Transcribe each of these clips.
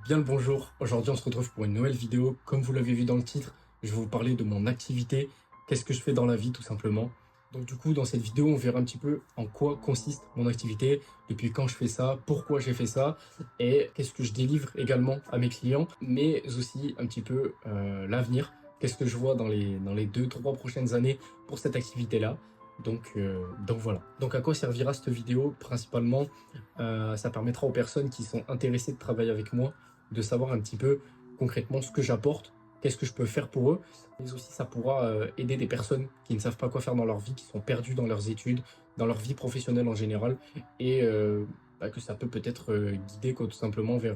Bien le bonjour, aujourd'hui on se retrouve pour une nouvelle vidéo. Comme vous l'avez vu dans le titre, je vais vous parler de mon activité, qu'est-ce que je fais dans la vie tout simplement. Donc du coup dans cette vidéo on verra un petit peu en quoi consiste mon activité, depuis quand je fais ça, pourquoi j'ai fait ça et qu'est-ce que je délivre également à mes clients, mais aussi un petit peu l'avenir, qu'est-ce que je vois dans les 2-3 prochaines années pour cette activité-là. Donc voilà. Donc à quoi servira cette vidéo principalement? Ça permettra aux personnes qui sont intéressées de travailler avec moi de savoir un petit peu concrètement ce que j'apporte, qu'est-ce que je peux faire pour eux, mais aussi ça pourra aider des personnes qui ne savent pas quoi faire dans leur vie, qui sont perdues dans leurs études, dans leur vie professionnelle en général, et que ça peut peut-être guider quoi, tout simplement vers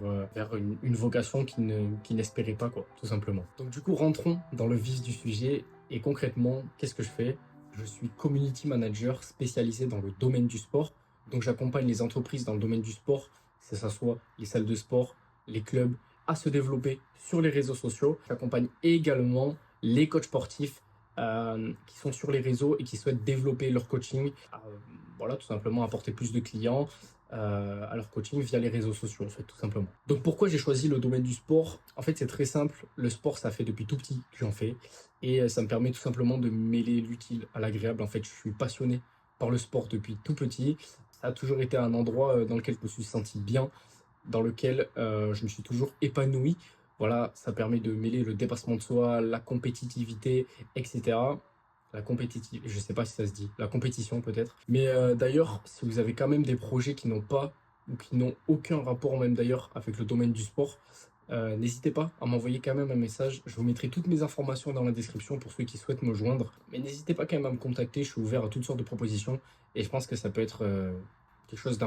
une vocation qui n'espérait pas, quoi, tout simplement. Donc du coup, rentrons dans le vif du sujet, et concrètement, qu'est-ce que je fais? Je suis community manager spécialisé dans le domaine du sport, donc j'accompagne les entreprises dans le domaine du sport, que ce soit les salles de sport, les clubs, à se développer sur les réseaux sociaux. J'accompagne également les coachs sportifs qui sont sur les réseaux et qui souhaitent développer leur coaching. Voilà, tout simplement apporter plus de clients à leur coaching via les réseaux sociaux, en fait, tout simplement. Donc pourquoi j'ai choisi le domaine du sport? En fait, c'est très simple. Le sport, ça fait depuis tout petit que j'en fais. Et ça me permet tout simplement de mêler l'utile à l'agréable. En fait, je suis passionné par le sport depuis tout petit. Ça a toujours été un endroit dans lequel je me suis senti bien, dans lequel je me suis toujours épanoui. Voilà, ça permet de mêler le dépassement de soi, la compétitivité, etc. La compétitive, je sais pas si ça se dit, la compétition peut-être. Mais d'ailleurs, si vous avez quand même des projets qui n'ont pas ou qui n'ont aucun rapport même d'ailleurs avec le domaine du sport, n'hésitez pas à m'envoyer quand même un message. Je vous mettrai toutes mes informations dans la description pour ceux qui souhaitent me joindre. Mais n'hésitez pas quand même à me contacter, je suis ouvert à toutes sortes de propositions et je pense que ça peut être quelque chose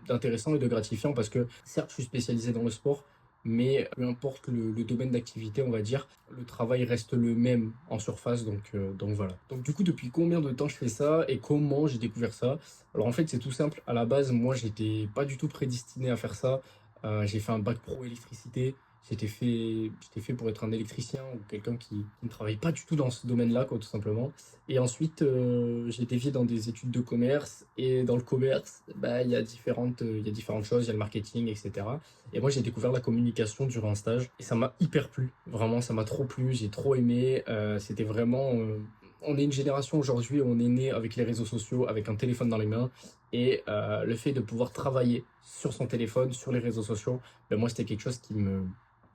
d'intéressant et de gratifiant parce que certes je suis spécialisé dans le sport, mais peu importe le domaine d'activité, on va dire, le travail reste le même en surface, donc voilà. Donc du coup, depuis combien de temps je fais ça et comment j'ai découvert ça? Alors en fait, c'est tout simple. À la base, moi, j'étais pas du tout prédestiné à faire ça. J'ai fait un bac pro électricité. J'étais fait pour être un électricien ou quelqu'un qui ne travaille pas du tout dans ce domaine-là, quoi, tout simplement. Et ensuite, j'ai dévié dans des études de commerce. Et dans le commerce, bah, il y a différentes choses. Il y a le marketing, etc. Et moi, j'ai découvert la communication durant un stage. Et ça m'a hyper plu. Vraiment, ça m'a trop plu. J'ai trop aimé. C'était vraiment... on est une génération aujourd'hui, on est né avec les réseaux sociaux, avec un téléphone dans les mains. Et le fait de pouvoir travailler sur son téléphone, sur les réseaux sociaux, ben moi, c'était quelque chose qui me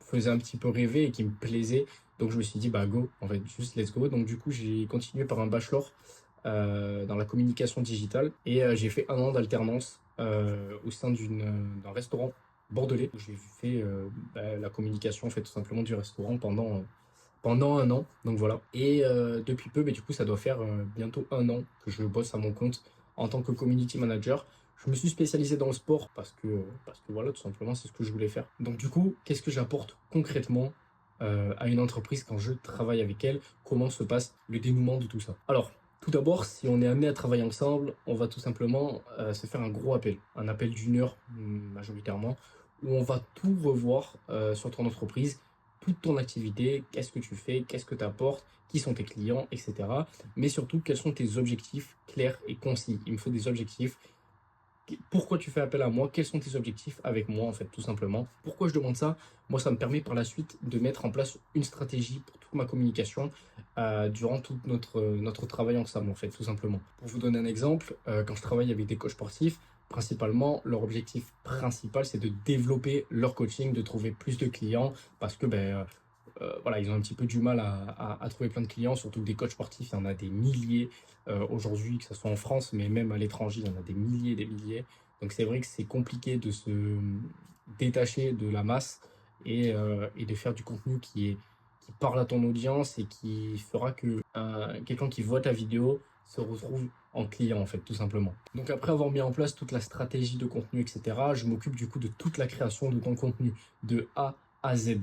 faisait un petit peu rêver et qui me plaisait. Donc, je me suis dit, bah, go, en fait, juste let's go. Donc, du coup, j'ai continué par un bachelor dans la communication digitale et j'ai fait un an d'alternance au sein d'un restaurant bordelais où j'ai fait la communication, en fait, tout simplement du restaurant pendant un an. Donc, voilà. Et depuis peu, mais du coup, ça doit faire bientôt un an que je bosse à mon compte en tant que community manager. Je me suis spécialisé dans le sport parce que voilà, tout simplement, c'est ce que je voulais faire. Donc du coup, qu'est-ce que j'apporte concrètement à une entreprise quand je travaille avec elle? Comment se passe le dénouement de tout ça? Alors, tout d'abord, si on est amené à travailler ensemble, on va tout simplement se faire un gros appel, un appel d'une heure majoritairement, où on va tout revoir sur ton entreprise, toute ton activité, qu'est-ce que tu fais, qu'est-ce que tu apportes, qui sont tes clients, etc. Mais surtout, quels sont tes objectifs clairs et concis. Il me faut des objectifs. Pourquoi tu fais appel à moi? Quels sont tes objectifs avec moi, en fait, tout simplement? Pourquoi je demande ça? Moi, ça me permet par la suite de mettre en place une stratégie pour toute ma communication durant tout notre travail ensemble, en fait, tout simplement. Pour vous donner un exemple, quand je travaille avec des coachs sportifs, principalement, leur objectif principal, c'est de développer leur coaching, de trouver plus de clients, parce que voilà, ils ont un petit peu du mal à trouver plein de clients, surtout que des coachs sportifs, il y en a des milliers aujourd'hui, que ce soit en France, mais même à l'étranger, il y en a des milliers et des milliers. Donc c'est vrai que c'est compliqué de se détacher de la masse et de faire du contenu qui parle à ton audience et qui fera que quelqu'un qui voit ta vidéo se retrouve en client, en fait, tout simplement. Donc après avoir mis en place toute la stratégie de contenu, etc., je m'occupe du coup de toute la création de ton contenu, de A à Z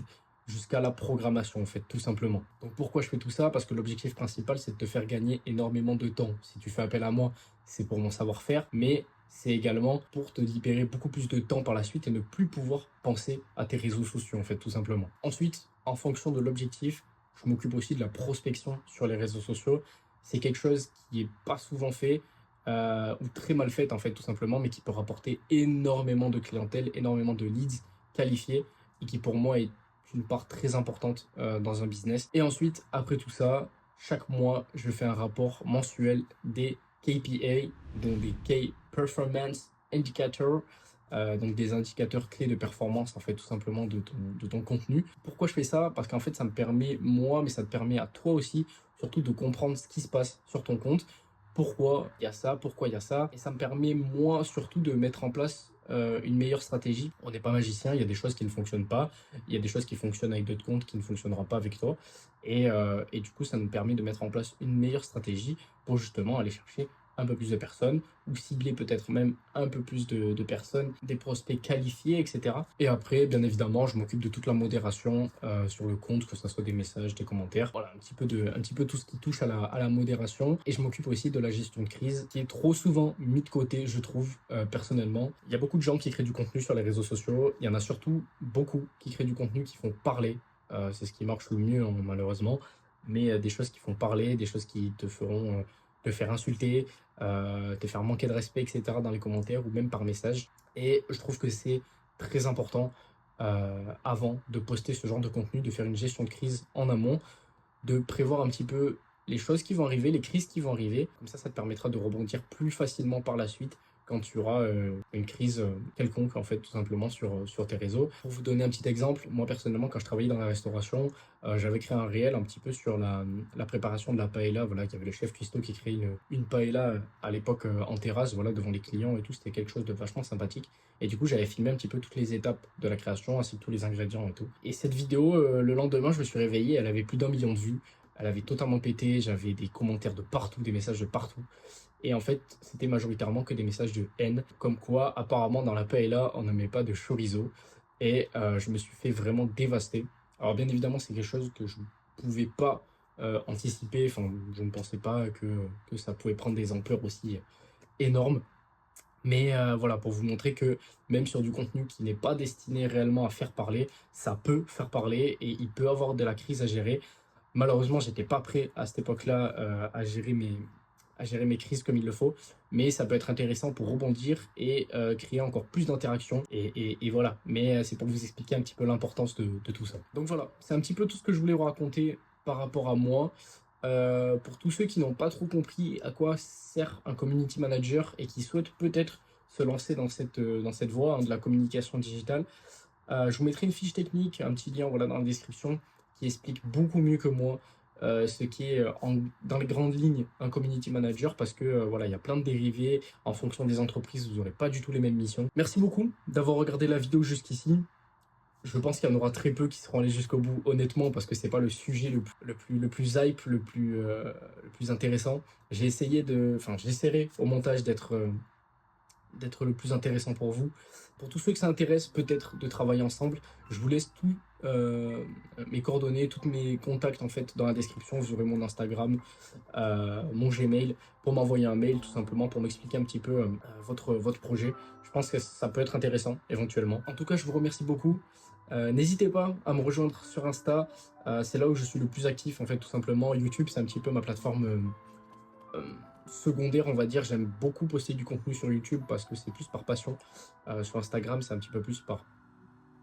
jusqu'à la programmation, en fait, tout simplement. Donc pourquoi je fais tout ça? Parce que l'objectif principal, c'est de te faire gagner énormément de temps. Si tu fais appel à moi, c'est pour mon savoir-faire, mais c'est également pour te libérer beaucoup plus de temps par la suite et ne plus pouvoir penser à tes réseaux sociaux, en fait, tout simplement. Ensuite, en fonction de l'objectif, je m'occupe aussi de la prospection sur les réseaux sociaux. C'est quelque chose qui est pas souvent fait, ou très mal fait, en fait, tout simplement, mais qui peut rapporter énormément de clientèle, énormément de leads qualifiés et qui pour moi est une part très importante dans un business. Et ensuite, après tout ça, chaque mois, je fais un rapport mensuel des KPA, donc des Key Performance Indicators, donc des indicateurs clés de performance en fait tout simplement de ton contenu. Pourquoi je fais ça? Parce qu'en fait ça me permet moi, mais ça te permet à toi aussi surtout de comprendre ce qui se passe sur ton compte, pourquoi il y a ça, pourquoi il y a ça, et ça me permet moi surtout de mettre en place une meilleure stratégie. On n'est pas magicien, il y a des choses qui ne fonctionnent pas, il y a des choses qui fonctionnent avec d'autres comptes qui ne fonctionneront pas avec toi, et du coup ça nous permet de mettre en place une meilleure stratégie pour justement aller chercher un peu plus de personnes, ou cibler peut-être même un peu plus de personnes, des prospects qualifiés, etc. Et après, bien évidemment, je m'occupe de toute la modération sur le compte, que ce soit des messages, des commentaires, voilà, un petit peu tout ce qui touche à la modération. Et je m'occupe aussi de la gestion de crise, qui est trop souvent mis de côté, je trouve, personnellement. Il y a beaucoup de gens qui créent du contenu sur les réseaux sociaux, il y en a surtout beaucoup qui créent du contenu qui font parler, c'est ce qui marche le mieux, hein, malheureusement, mais des choses qui font parler, des choses qui te feront te faire insulter, te faire manquer de respect, etc. dans les commentaires ou même par message. Et je trouve que c'est très important avant de poster ce genre de contenu, de faire une gestion de crise en amont, de prévoir un petit peu les choses qui vont arriver, les crises qui vont arriver. Comme ça te permettra de rebondir plus facilement par la suite quand tu auras une crise quelconque, en fait, tout simplement sur tes réseaux. Pour vous donner un petit exemple, moi personnellement, quand je travaillais dans la restauration, j'avais créé un réel un petit peu sur la préparation de la paella. Voilà, il y avait le chef cuistot qui créait une paella à l'époque en terrasse, voilà, devant les clients et tout. C'était quelque chose de vachement sympathique. Et du coup, j'avais filmé un petit peu toutes les étapes de la création, ainsi que tous les ingrédients et tout. Et cette vidéo, le lendemain, je me suis réveillé, elle avait plus d'1 million de vues. Elle avait totalement pété, j'avais des commentaires de partout, des messages de partout. Et en fait, c'était majoritairement que des messages de haine, comme quoi, apparemment, dans la paella, on ne met pas de chorizo. Et je me suis fait vraiment dévaster. Alors, bien évidemment, c'est quelque chose que je ne pouvais pas anticiper. Enfin, je ne pensais pas que ça pouvait prendre des ampleurs aussi énormes. Mais voilà, pour vous montrer que même sur du contenu qui n'est pas destiné réellement à faire parler, ça peut faire parler et il peut avoir de la crise à gérer. Malheureusement, j'étais pas prêt à cette époque-là à gérer mes crises comme il le faut, mais ça peut être intéressant pour rebondir et créer encore plus d'interactions. Et voilà, mais c'est pour vous expliquer un petit peu l'importance de tout ça. Donc voilà, c'est un petit peu tout ce que je voulais vous raconter par rapport à moi. Pour tous ceux qui n'ont pas trop compris à quoi sert un community manager et qui souhaitent peut-être se lancer dans cette voie hein, de la communication digitale, je vous mettrai une fiche technique, un petit lien voilà, dans la description qui explique beaucoup mieux que moi ce qui est dans les grandes lignes un community manager parce que voilà, il y a plein de dérivés. En fonction des entreprises, vous n'aurez pas du tout les mêmes missions. Merci beaucoup d'avoir regardé la vidéo jusqu'ici. Je pense qu'il y en aura très peu qui seront allés jusqu'au bout, honnêtement, parce que c'est pas le sujet le plus hype, le plus intéressant. J'ai essayé enfin, j'essaierai au montage d'être le plus intéressant pour vous. Pour tous ceux que ça intéresse, peut-être de travailler ensemble, je vous laisse tout mes coordonnées, tous mes contacts en fait dans la description. Vous aurez mon Instagram, mon Gmail pour m'envoyer un mail tout simplement pour m'expliquer un petit peu votre projet. Je pense que ça peut être intéressant éventuellement. En tout cas, je vous remercie beaucoup. N'hésitez pas à me rejoindre sur Insta. C'est là où je suis le plus actif en fait tout simplement. YouTube, c'est un petit peu ma plateforme secondaire, on va dire. J'aime beaucoup poster du contenu sur YouTube parce que c'est plus par passion. Sur Instagram, c'est un petit peu plus par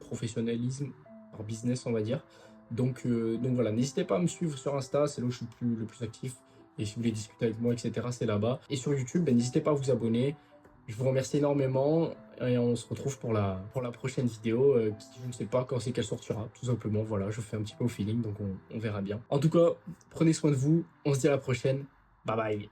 professionnalisme, par business, on va dire. Donc voilà, n'hésitez pas à me suivre sur Insta, c'est là où je suis le plus actif. Et si vous voulez discuter avec moi, etc., c'est là-bas. Et sur YouTube, ben, n'hésitez pas à vous abonner. Je vous remercie énormément et on se retrouve pour la prochaine vidéo qui, je ne sais pas quand c'est qu'elle sortira, tout simplement. Voilà, je fais un petit peu au feeling, donc on verra bien. En tout cas, prenez soin de vous. On se dit à la prochaine. Bye bye.